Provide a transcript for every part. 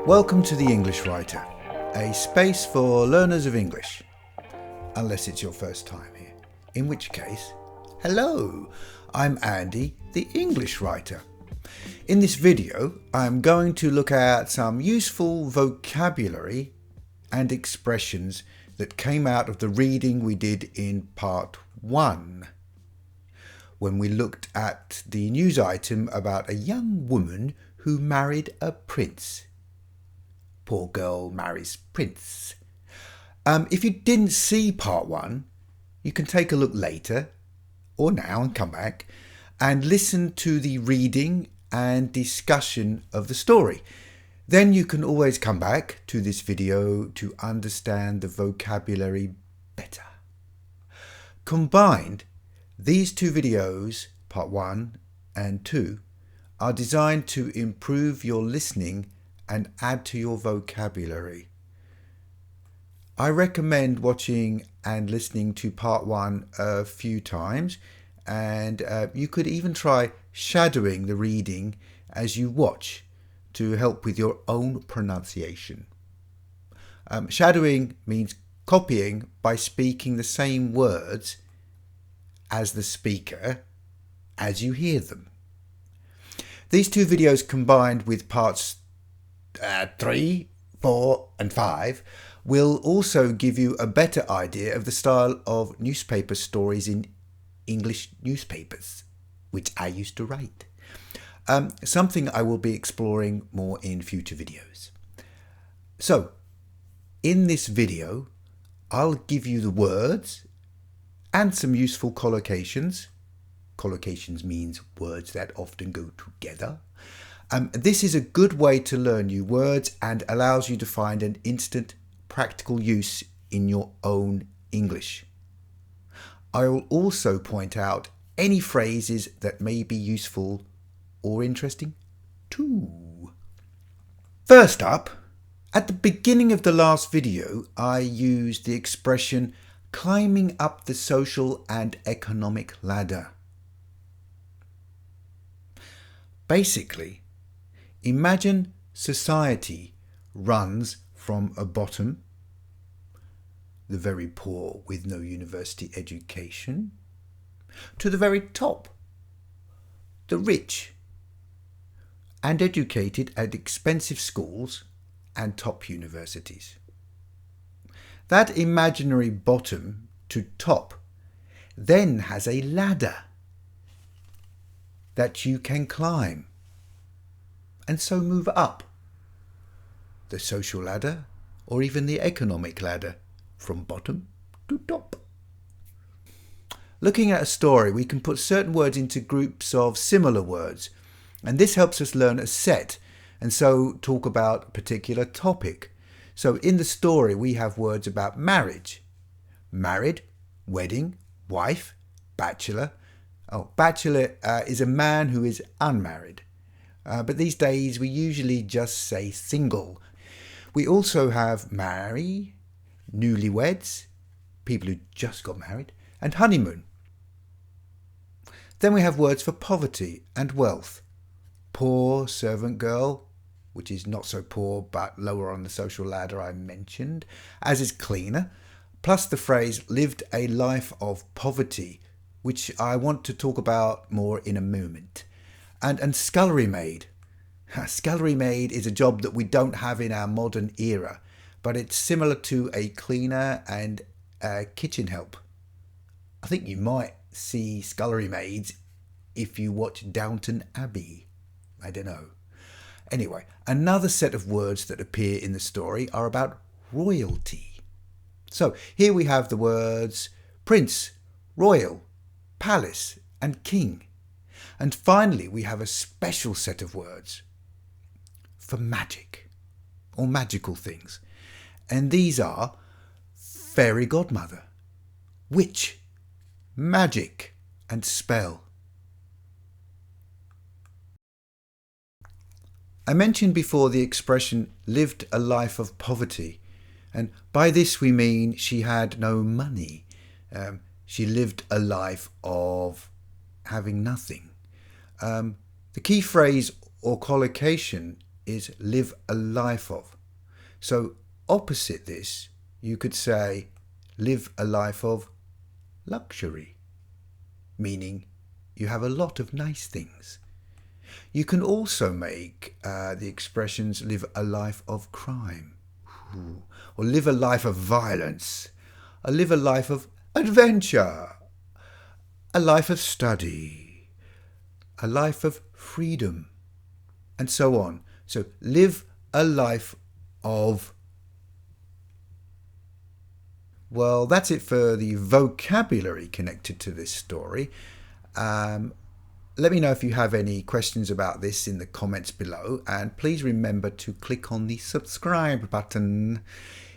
Welcome to The English Writer, a space for learners of English. Unless it's your first time here, in which case, hello, I'm Andy, the English Writer. In this video, I'm going to look at some useful vocabulary and expressions that came out of the reading we did in part 1, when we looked at the news item about a young woman who married a prince. Poor girl marries prince. If you didn't see part 1, you can take a look later or now and come back and listen to the reading and discussion of the story. Then you can always come back to this video to understand the vocabulary better. Combined, these two videos, part 1 and 2, are designed to improve your listening and add to your vocabulary. I recommend watching and listening to part 1 a few times, and you could even try shadowing the reading as you watch to help with your own pronunciation. Shadowing means copying by speaking the same words as the speaker as you hear them. These two videos combined with parts 3, 4 and 5 will also give you a better idea of the style of newspaper stories in English newspapers, which I used to write. Something I will be exploring more in future videos. So, in this video, I'll give you the words and some useful collocations. Collocations means words that often go together. This is a good way to learn new words and allows you to find an instant practical use in your own English. I will also point out any phrases that may be useful or interesting too. First up, at the beginning of the last video, I used the expression climbing up the social and economic ladder. Basically, imagine society runs from a bottom, the very poor with no university education, to the very top, the rich and educated at expensive schools and top universities. That imaginary bottom to top then has a ladder that you can climb and so move up the social ladder or even the economic ladder from bottom to top. Looking at a story, we can put certain words into groups of similar words, and this helps us learn a set and so talk about a particular topic. So in the story we have words about marriage, married, wedding, wife, bachelor. Bachelor is a man who is unmarried. But these days we usually just say single. We also have marry, newlyweds, people who just got married, and honeymoon. Then we have words for poverty and wealth. Poor servant girl, which is not so poor but lower on the social ladder I mentioned, as is cleaner, plus the phrase lived a life of poverty, which I want to talk about more in a moment. And scullery maid. Scullery maid is a job that we don't have in our modern era, but it's similar to a cleaner and a kitchen help. I think you might see scullery maids if you watch Downton Abbey. I don't know. Anyway, another set of words that appear in the story are about royalty. So here we have the words prince, royal, palace and king. And finally, we have a special set of words for magic or magical things. And these are fairy godmother, witch, magic and spell. I mentioned before the expression lived a life of poverty. And by this we mean she had no money. She lived a life of having nothing. The key phrase or collocation is live a life of. So opposite this, you could say live a life of luxury, meaning you have a lot of nice things. You can also make the expressions live a life of crime, or live a life of violence, or live a life of adventure, a life of study, a life of freedom, and so on. So live a life of. Well, that's it for the vocabulary connected to this story. Let me know if you have any questions about this in the comments below, and please remember to click on the subscribe button.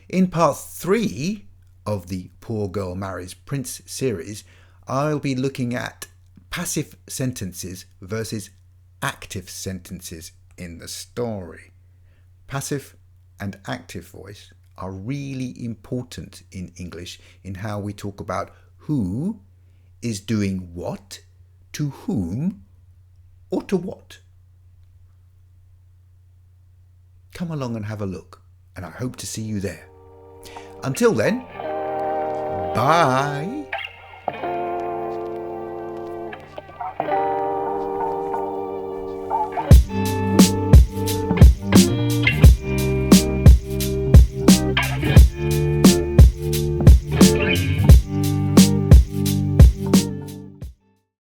In part 3 of the Poor Girl Marries Prince series, I'll be looking at passive sentences versus active sentences in the story. Passive and active voice are really important in English in how we talk about who is doing what, to whom, or to what. Come along and have a look, and I hope to see you there. Until then, bye.